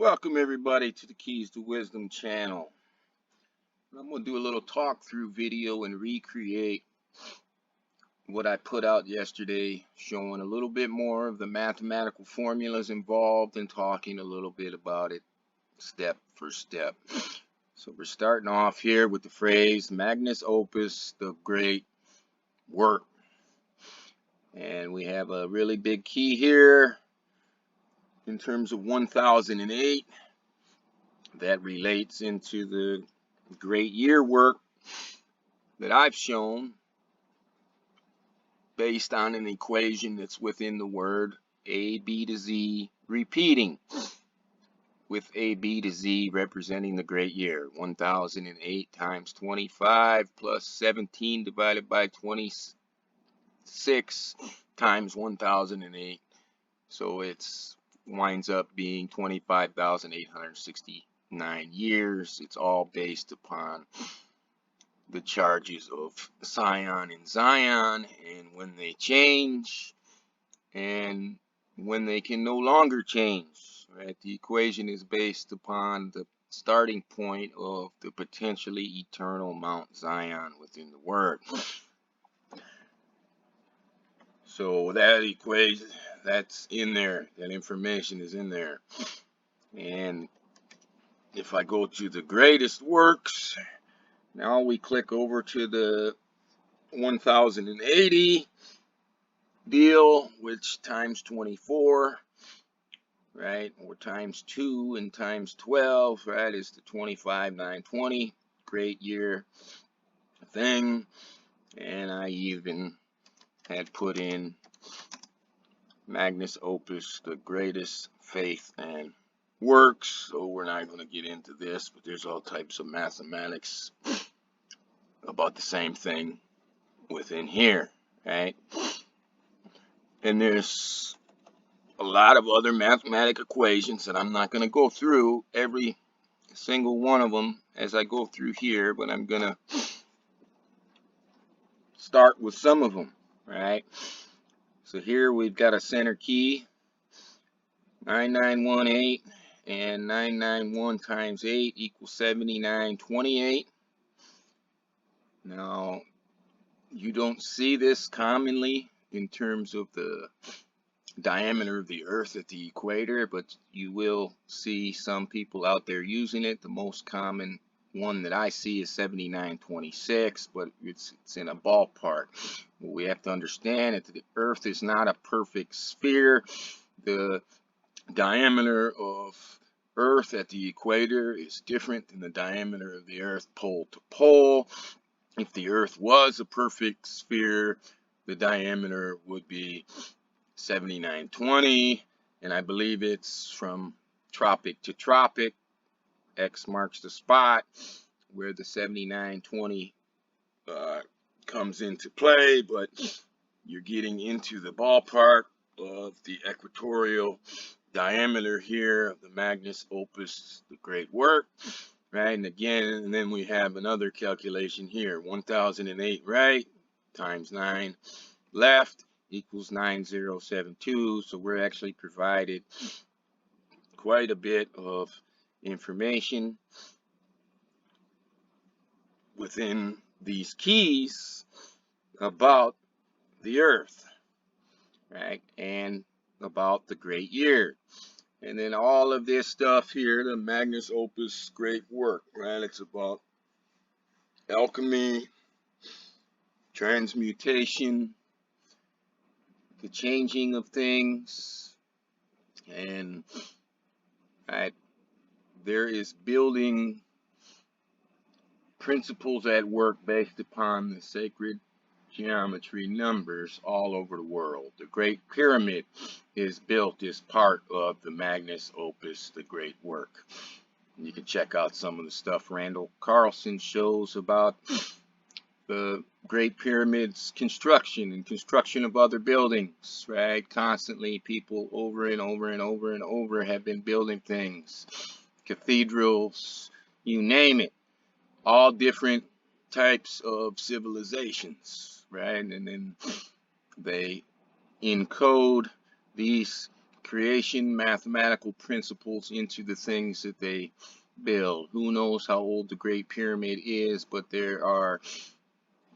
Welcome everybody to the Keys to Wisdom channel. I'm going to do a little talk through video and recreate what I put out yesterday, showing a little bit more of the mathematical formulas involved and talking a little bit about it step for step. So we're starting off here with the phrase Magnus Opus, the great work. And we have a really big key here in terms of 1008. That relates into the great year work that I've shown based on an equation that's within the word A, B to Z repeating, with A, B to Z representing the great year. 1008 times 25 plus 17 divided by 26 times 1008. So it's winds up being 25,869 years. It's all based upon the charges of Sion and Zion, and when they change and when they can no longer change, right? The equation is based upon the starting point of the potentially eternal Mount Zion within the word. So that equation, that's in there, that information is in there. And if I go to the greatest works, now we click over to the 1080 deal, which times 24, right, or times 2 and times 12, right, is the 25,920 great year thing. And I even had put in Magnus Opus, the greatest faith and works. So we're not going to get into this, but there's all types of mathematics about the same thing within here, right? And there's a lot of other mathematical equations that I'm not going to go through every single one of them as I go through here, but I'm going to start with some of them, right? So here we've got a center key, 9918, and 991 times 8 equals 7928. Now, you don't see this commonly in terms of the diameter of the earth at the equator, but you will see some people out there using it. The most common one that I see is 7926, but it's in a ballpark. We have to understand that the earth is not a perfect sphere. The diameter of earth at the equator is different than the diameter of the earth pole to pole. If the earth was a perfect sphere, the diameter would be 7920, and I believe it's from tropic to tropic. X marks the spot where the 7920 comes into play, but you're getting into the ballpark of the equatorial diameter here of the Magnus Opus, the great work, right? And again, and then we have another calculation here, 1008 right times 9 left equals 9072. So we're actually provided quite a bit of information within these keys about the earth, right, and about the great year. And then all of this stuff here, the Magnus Opus great work, right? It's about alchemy, transmutation, the changing of things, and right, there is building principles at work based upon the sacred geometry numbers all over the world. The Great Pyramid is built as part of the Magnus Opus, the great work. And you can check out some of the stuff Randall Carlson shows about the Great Pyramid's construction and construction of other buildings, right? Constantly people over and over and over and over have been building things, cathedrals, you name it, all different types of civilizations, right? And then they encode these creation mathematical principles into the things that they build. Who knows how old the Great Pyramid is, but there are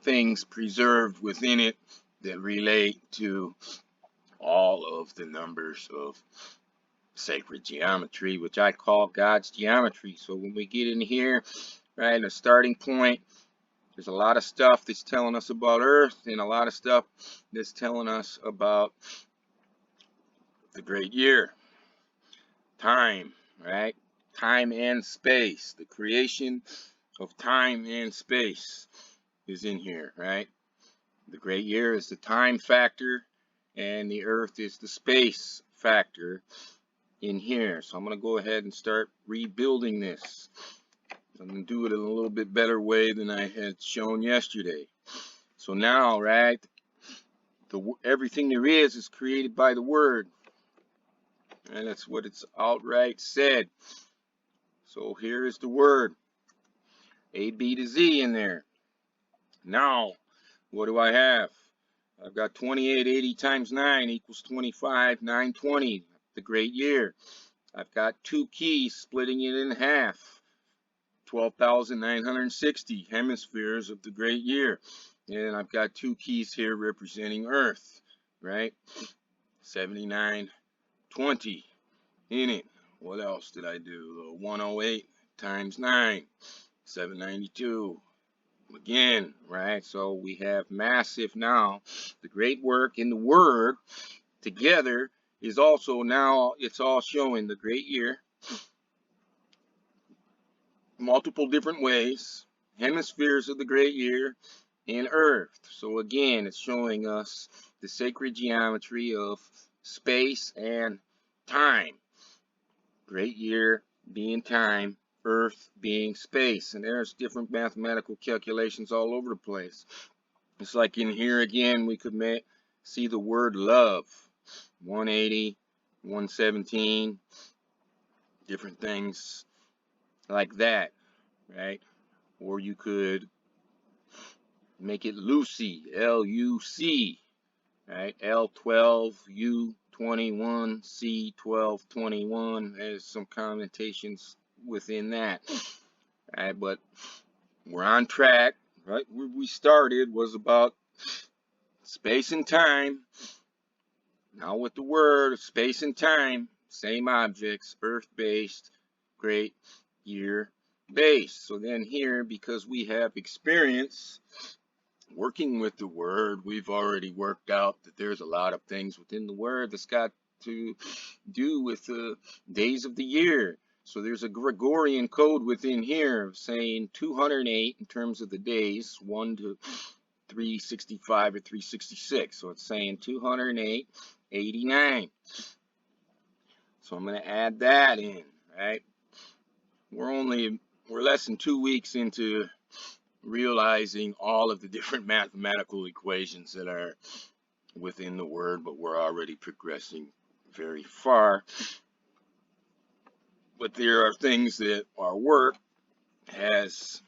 things preserved within it that relate to all of the numbers of sacred geometry, which I call God's geometry. So when we get in here, right, a starting point, there's a lot of stuff that's telling us about Earth and a lot of stuff that's telling us about the great year. Time, right? Time and space. The creation of time and space is in here, right? The great year is the time factor and the Earth is the space factor in here. So I'm going to go ahead and start rebuilding this. I'm going to do it in a little bit better way than I had shown yesterday. So now, right, everything there is created by the Word. And that's what it's outright said. So here is the Word. A, B to Z in there. Now, what do I have? I've got 2880 times 9 equals 25, 920, the great year. I've got two keys splitting it in half, 12,960 hemispheres of the great year. And I've got two keys here representing Earth, right? 7920 in it. What else did I do? 108 times 9, 792. Again, right? So we have massive now. The great work in the Word together is also now, it's all showing the great year. Multiple different ways. Hemispheres of the great year and Earth. So again, it's showing us the sacred geometry of space and time. Great year being time, Earth being space, and there's different mathematical calculations all over the place. It's like in here again, we could see the word love, 180, 117, different things like that, right? Or you could make it Lucy, L-U-C, right? L12, U21, C1221. There's some connotations within that, right? But we're on track, right? Where we started was about space and time. Now with the word of space and time, same objects, Earth-based, great year based. So then here, because we have experience working with the word, we've already worked out that there's a lot of things within the word that's got to do with the days of the year. So there's a Gregorian code within here saying 208 in terms of the days, 1 to 365 or 366. So it's saying 208, 89. So I'm going to add that in, right? We're less than 2 weeks into realizing all of the different mathematical equations that are within the word, but we're already progressing very far. But there are things that our work has,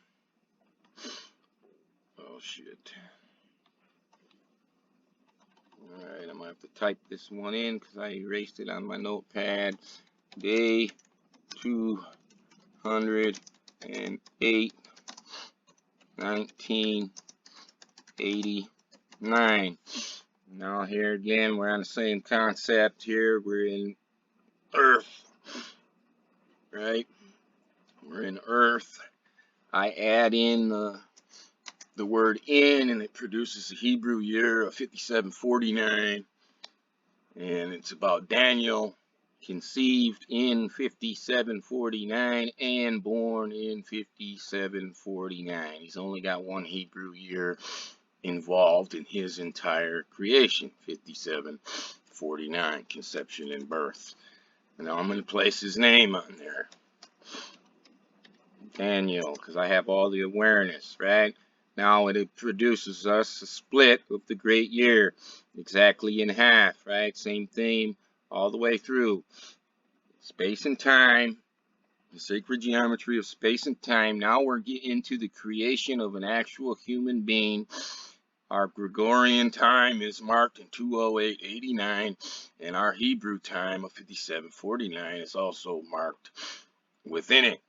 oh shit. Alright, I'm going to have to type this one in because I erased it on my notepad. Day 208, 1989. Now here again, we're on the same concept here. We're in Earth, right? We're in Earth. I add in the word in, and it produces a Hebrew year of 5749. And it's about Daniel, conceived in 5749 and born in 5749. He's only got one Hebrew year involved in his entire creation, 5749, conception and birth. And now I'm going to place his name on there, Daniel, because I have all the awareness, right? Now it produces us a split of the great year, exactly in half, right? Same theme all the way through. Space and time, the sacred geometry of space and time. Now we're getting into the creation of an actual human being Our Gregorian time is marked in 208:89, and our Hebrew time of 57:49 is also marked within it.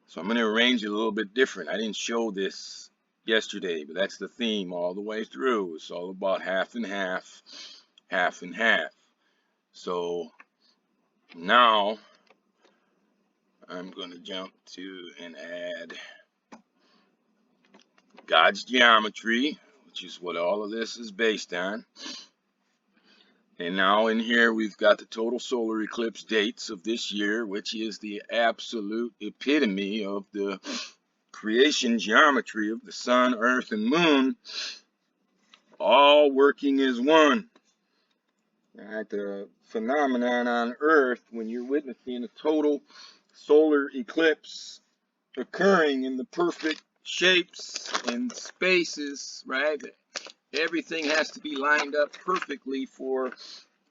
So I'm going to arrange it a little bit different. I didn't show this yesterday, but that's the theme all the way through. It's all about half and half, half and half. So now I'm going to jump to and add God's geometry, which is what all of this is based on. And now in here we've got the total solar eclipse dates of this year, which is the absolute epitome of the creation geometry of the sun, earth, and moon, all working as one. Right, the phenomenon on earth when you're witnessing a total solar eclipse occurring in the perfect shapes and spaces, right? Everything has to be lined up perfectly for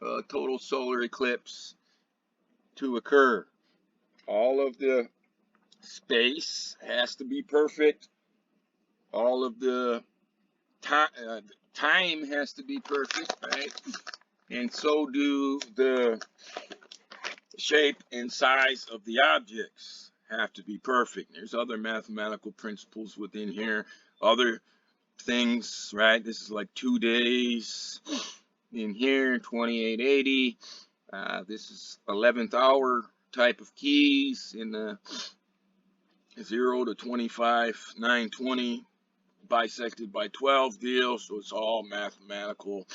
a total solar eclipse to occur. All of the space has to be perfect. All of the time has to be perfect, right? And so do the shape and size of the objects have to be perfect. There's other mathematical principles within here, other things, right? This is like 2 days in here, 2880. This is 11th hour type of keys in the 0 to 25, 920 bisected by 12 deal. So it's all mathematical,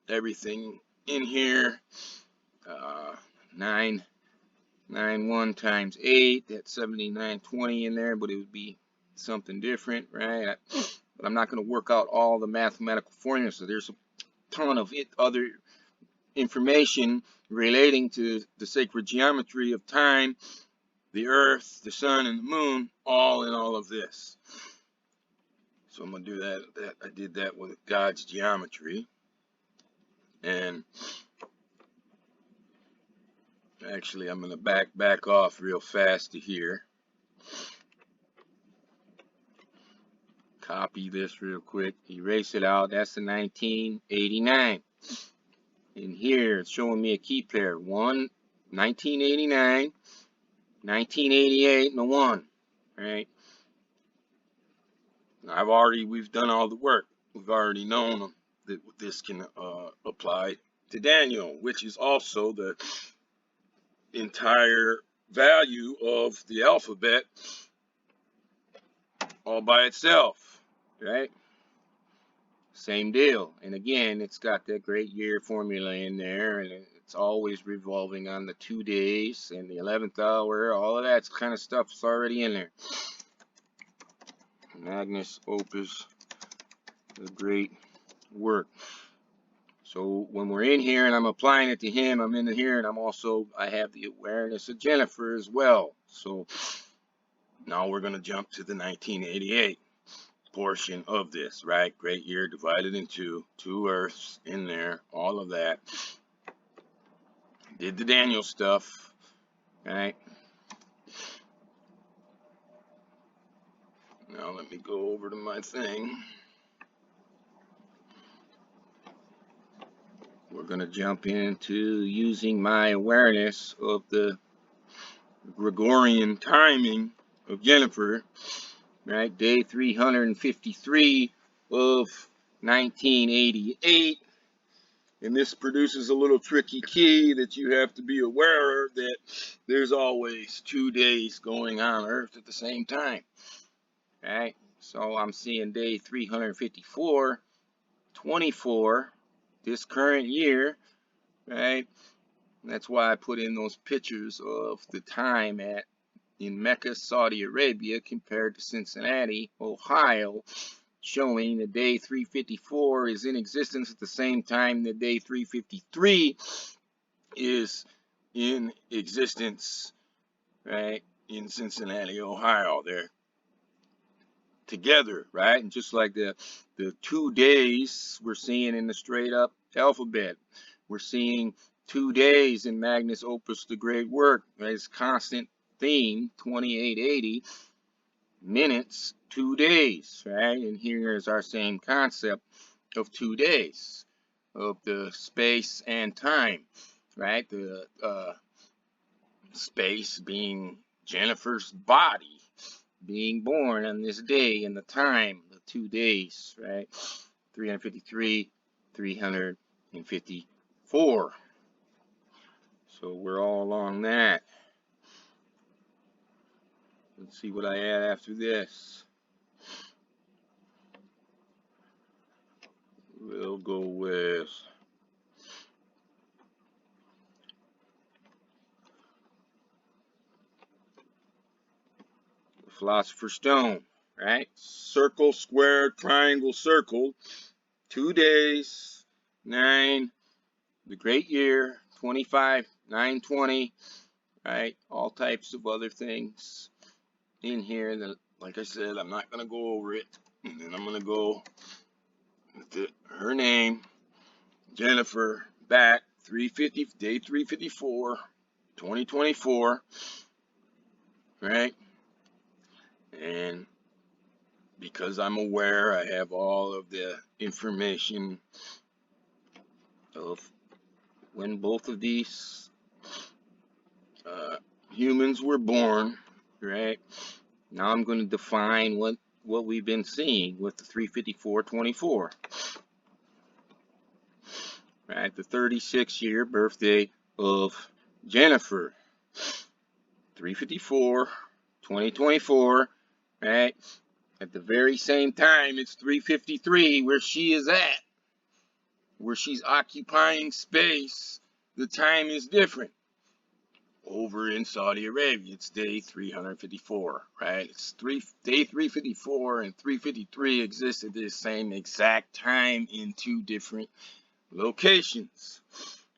everything in here. 991 times 8, that's 7920 in there, but it would be something different, right? But I'm not going to work out all the mathematical formulas. So there's a ton of other information relating to the sacred geometry of time, the earth, the sun, and the moon, all in all of this. So I'm going to do that. I did that with God's geometry. And actually, I'm going to back off real fast to here. Copy this real quick. Erase it out. That's the 1989. In here, it's showing me a key pair. 1989, 1988, and a 1. Right? We've done all the work. We've already known that this can apply to Daniel, which is also the entire value of the alphabet all by itself, right? Same deal. And again, it's got that great year formula in there, and it's always revolving on the 2 days and the 11th hour. All of that kind of stuff is already in there. Magnus Opus, a great work. So when we're in here and I'm applying it to him, I'm in here and I have the awareness of Jennifer as well. So now we're going to jump to the 1988 portion of this, right? Great year divided into 2 earths in there, all of that. Did the Daniel stuff, right? Now let me go over to my thing. We're going to jump into using my awareness of the Gregorian timing of Jennifer, right? Day 353 of 1988. And this produces a little tricky key that you have to be aware of, that there's always 2 days going on Earth at the same time, right? So I'm seeing day 354, 24, this current year, right? That's why I put in those pictures of the time in Mecca, Saudi Arabia, compared to Cincinnati, Ohio, showing the day 354 is in existence at the same time the day 353 is in existence, right, in Cincinnati, Ohio. They're together, right? And just like the 2 days we're seeing in the straight up alphabet, we're seeing 2 days in Magnus Opus, the great work, right? It's constant theme, 2880. minutes, 2 days, right? And here is our same concept of 2 days of the space and time, right? The space being Jennifer's body being born on this day, and the time, the 2 days, right? 353, 354. So we're all along that. Let's see what I add after this. We'll go with the Philosopher's Stone, right? Circle, square, triangle, circle. 2 days, 9, the great year, 25, 920, right? All types of other things in here that, like I said, I'm not going to go over it. And then I'm going to go with her name, Jennifer, back 350, day 354, 2024, right? And because I'm aware, I have all of the information of when both of these humans were born, right? Now I'm going to define what we've been seeing with the 354-24. Right, the 36-year birthday of Jennifer. 354, 2024, right? At the very same time, it's 353 where she is at, where she's occupying space. The time is different. Over in Saudi Arabia, it's day 354, right? It's day 354 and 353 exist at the same exact time in 2 different locations,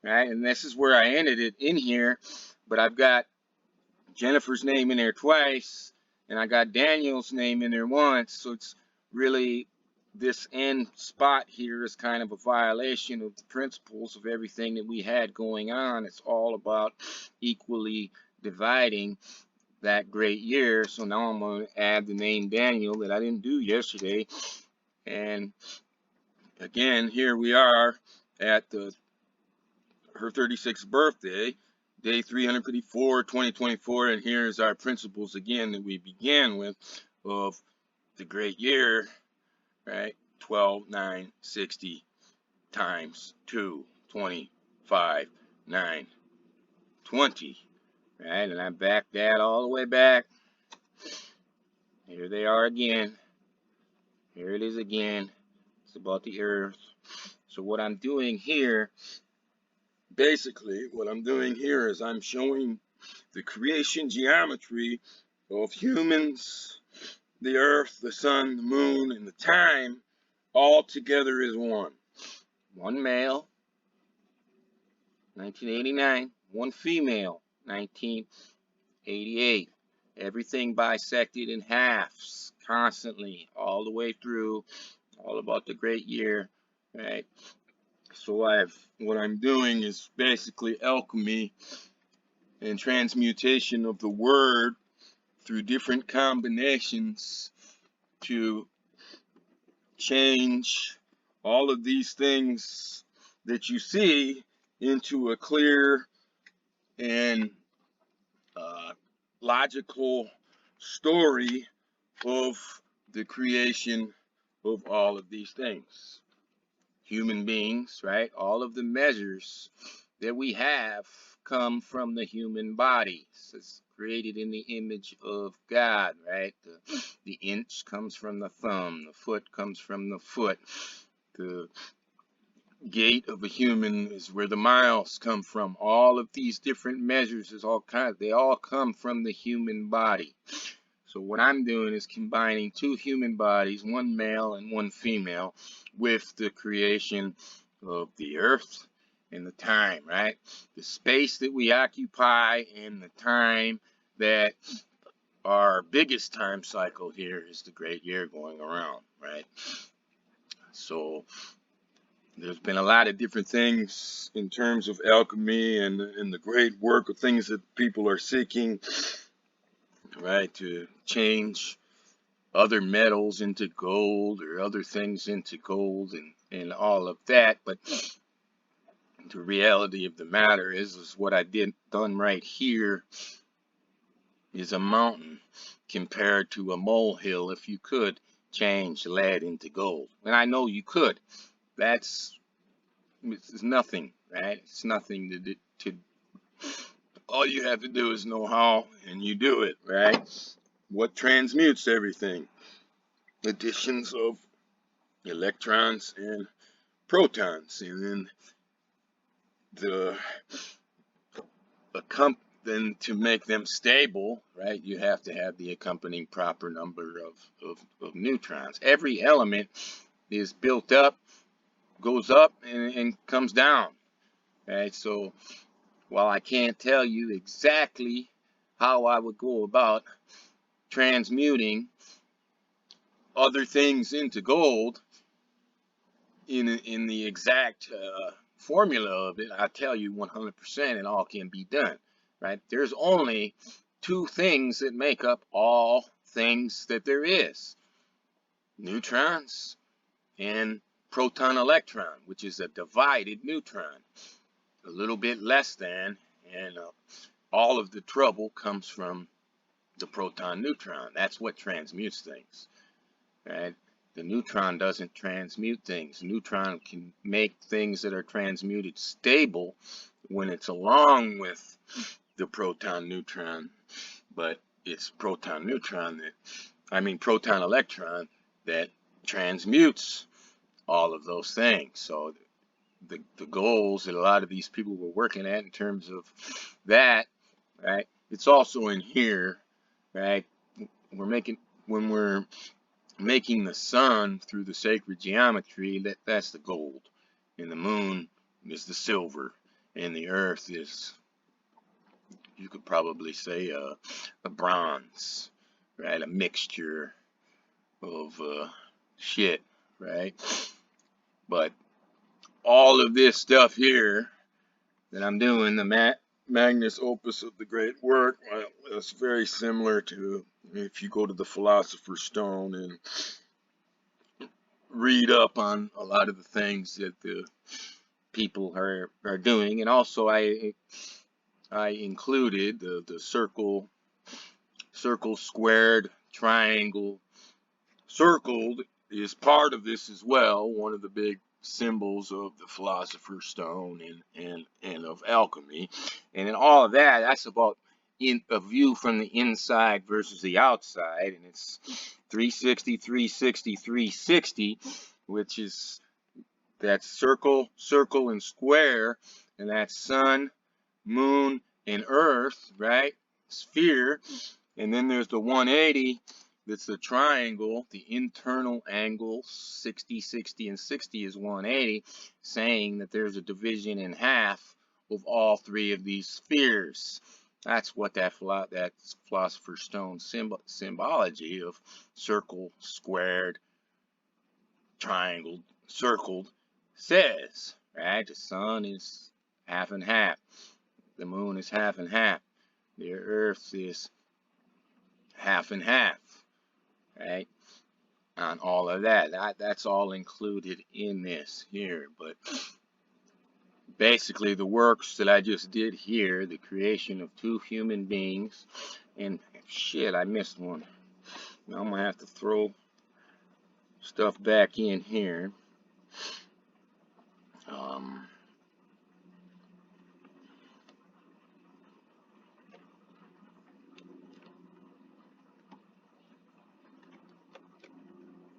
right? And this is where I ended it in here, but I've got Jennifer's name in there twice, and I got Daniel's name in there once, so it's really, this end spot here is kind of a violation of the principles of everything that we had going on. It's all about equally dividing that great year. So now I'm going to add the name Daniel that I didn't do yesterday. And again, here we are at her 36th birthday, day 354, 2024, and here's our principles again that we began with of the great year, right? 12, 9, 60 times 2, 25, 9, 20, right? And I back that all the way back. Here they are again. Here it is again. It's about the earth. So what I'm doing here, basically, what I'm doing here is I'm showing the creation geometry of humans, the earth, the sun, the moon, and the time all together as one. One male, 1989. One female, 1988. Everything bisected in halves constantly, all the way through, all about the great year, right? So what I'm doing is basically alchemy and transmutation of the word through different combinations to change all of these things that you see into a clear and logical story of the creation of all of these things. Human beings, right? All of the measures that we have come from the human body. It's created in the image of God, right? The inch comes from the thumb, the foot comes from the foot. The gait of a human is where the miles come from. All of these different measures is all kinds. They all come from the human body. So what I'm doing is combining 2 human bodies, one male and one female, with the creation of the earth and the time, right? The space that we occupy and the time that our biggest time cycle here is the great year going around, right? So there's been a lot of different things in terms of alchemy and the great work of things that people are seeking, right, to change other metals into gold or other things into gold and all of that. But the reality of the matter is what I done right here is a mountain compared to a molehill. If you could change lead into gold, and I know you could, it's nothing, right? It's nothing to all you have to do is know how, and you do it, right? What transmutes everything? Additions of electrons and protons, and then then to make them stable, right, you have to have the accompanying proper number of neutrons. Every element is built up, goes up, and comes down, right? So while I can't tell you exactly how I would go about transmuting other things into gold in the exact formula of it, I tell you 100% it all can be done, right? There's only two things that make up all things that there is: neutrons and proton electron, which is a divided neutron, a little bit less than, and all of the trouble comes from the proton neutron. That's what transmutes things, right? The neutron doesn't transmute things. The neutron can make things that are transmuted stable when it's along with the proton neutron, but it's proton electron that transmutes all of those things. So the goals that a lot of these people were working at in terms of that, right? It's also in here, right? When we're making the sun through the sacred geometry, that's the gold, and the moon is the silver, and the earth is, you could probably say, a bronze, right? A mixture of shit, right? But all of this stuff here that I'm doing, the Magnus Opus of the great work, well, it's very similar to if you go to the Philosopher's Stone and read up on a lot of the things that the people are doing. And also I included the circle, squared, triangle. Circled is part of this as well, one of the big symbols of the Philosopher's Stone and of alchemy. And in all of that, that's about a view from the inside versus the outside, and it's 360, 360, 360, which is that's circle, and square, and that's sun, moon, and earth, right? Sphere. And then there's the 180, that's the triangle, the internal angle, 60, 60, and 60 is 180, saying that there's a division in half of all three of these spheres. That's what that Philosopher's Stone symbology of circle, squared, triangle, circled says, right? The sun is half and half. The moon is half and half. The earth is half and half, right? On all of that. That's all included in this here. But basically the works that I just did here, the creation of two human beings, and shit, I missed one. Now I'm gonna have to throw stuff back in here.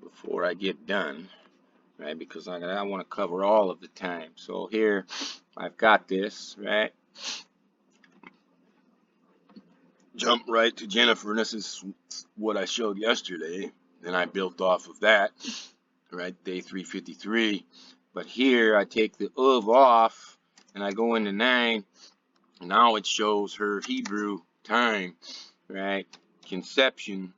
Before I get done, right? Because I want to cover all of the time. So here I've got this, right? Jump right to Jennifer, and this is what I showed yesterday, and I built off of that, right? Day 353. But here I take the of off, and I go into 9. Now it shows her Hebrew time, right? Conception,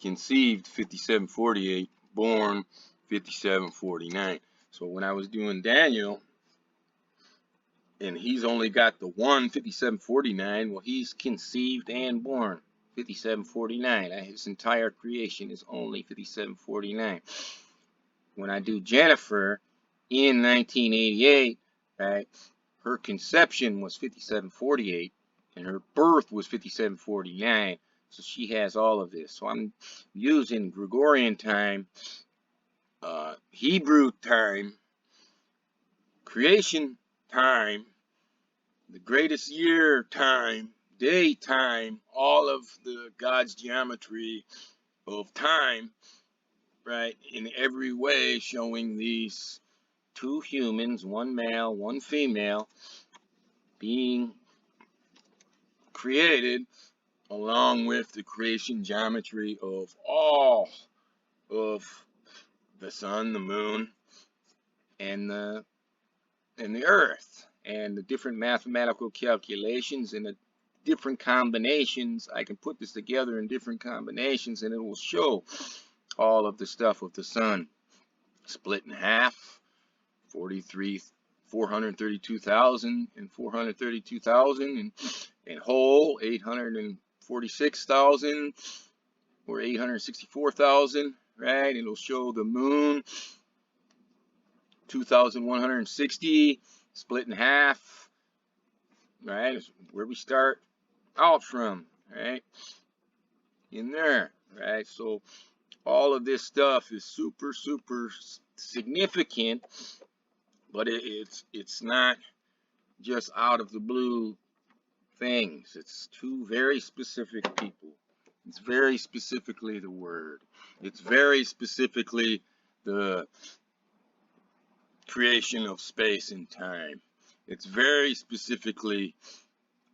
conceived 5748, born 5749. So when I was doing Daniel, and he's only got the 1 5749, well, he's conceived and born. 5749. His entire creation is only 5749. When I do Jennifer in 1988, right, her conception was 5748 and her birth was 5749. So she has all of this. So I'm using Gregorian time, Hebrew time, creation time, the greatest year time, day time, all of the God's geometry of time, right, in every way, showing these two humans, one male, one female, being created along with the creation geometry of all of the sun, the moon, and the earth, and the different mathematical calculations and the different combinations. I can put this together in different combinations and it will show all of the stuff of the sun split in half, 432,000 and 432,000, and whole 846,000 or 864,000, right? It'll show the moon 2,160 split in half, right? Is where we start out from, right? In there, right? So all of this stuff is super significant, but it's not just out of the blue things. It's two very specific people. It's very specifically the word. It's very specifically the creation of space and time. It's very specifically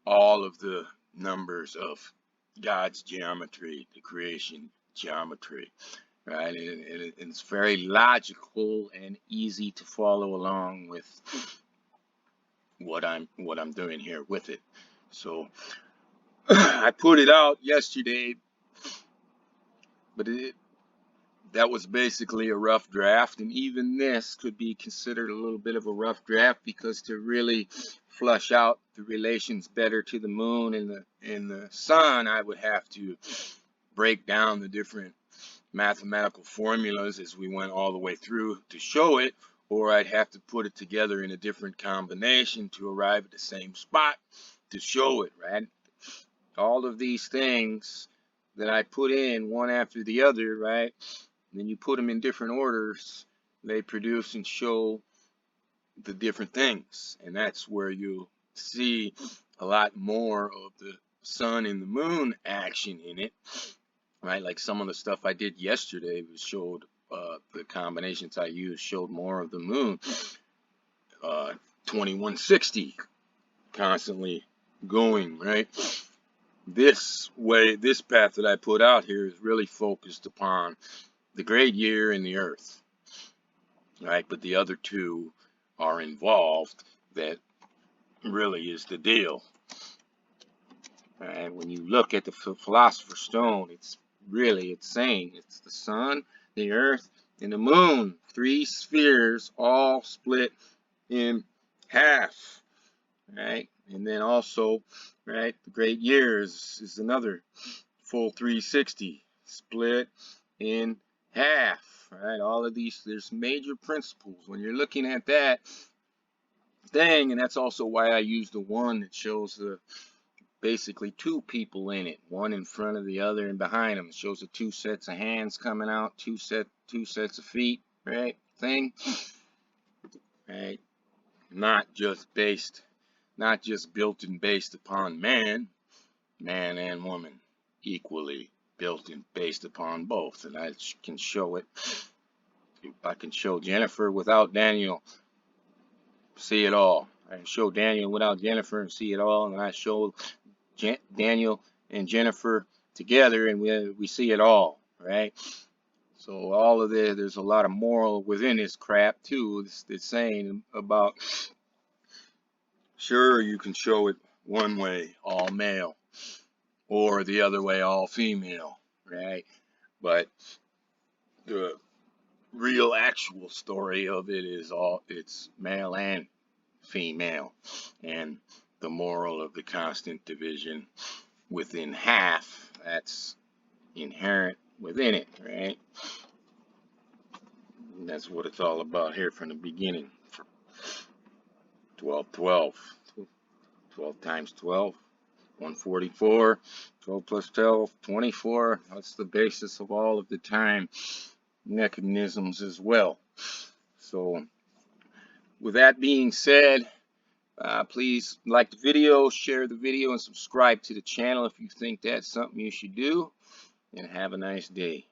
all of the numbers of God's geometry, the creation geometry, right? And it's very logical and easy to follow along with what I'm doing here with it. So I put it out yesterday, but that was basically a rough draft, and even this could be considered a little bit of a rough draft, because to really flush out the relations better to the moon and the sun, I would have to break down the different mathematical formulas as we went all the way through to show it, or I'd have to put it together in a different combination to arrive at the same spot to show it, right? All of these things that I put in one after the other, right? And then you put them in different orders, they produce and show the different things. And that's where you'll see a lot more of the sun and the moon action in it, right? Like some of the stuff I did yesterday showed the combinations I used showed more of the moon. 2160 constantly going, right? This way, this path that I put out here is really focused upon the great year and the earth, right? But the other two are involved. That really is the deal, right? When you look at the Philosopher's Stone, it's saying it's the sun, the earth, and the moon, three spheres all split in half, right? And then also, right, the great year is another full 360 split in half, right? All of these, there's major principles when you're looking at that thing, and that's also why I use the one that shows the basically two people in it, one in front of the other and behind them. It shows the two sets of hands coming out, two sets of feet, right? Thing, right? Not just built and based upon man and woman, equally built and based upon both. And I can show it. I can show Jennifer without Daniel, see it all. I can show Daniel without Jennifer and see it all. And I show Daniel and Jennifer together and we see it all, right? So all of this, there's a lot of moral within this crap too. It's saying about, sure, you can show it one way, all male, or the other way, all female, right? But the real actual story of it is it's male and female, and the moral of the constant division within half. That's inherent within it, right? And that's what it's all about here from the beginning. 12, 12. 12 times 12, 144. 12 plus 12, 24. That's the basis of all of the time mechanisms as well. So with that being said, please like the video, share the video, and subscribe to the channel if you think that's something you should do. And have a nice day.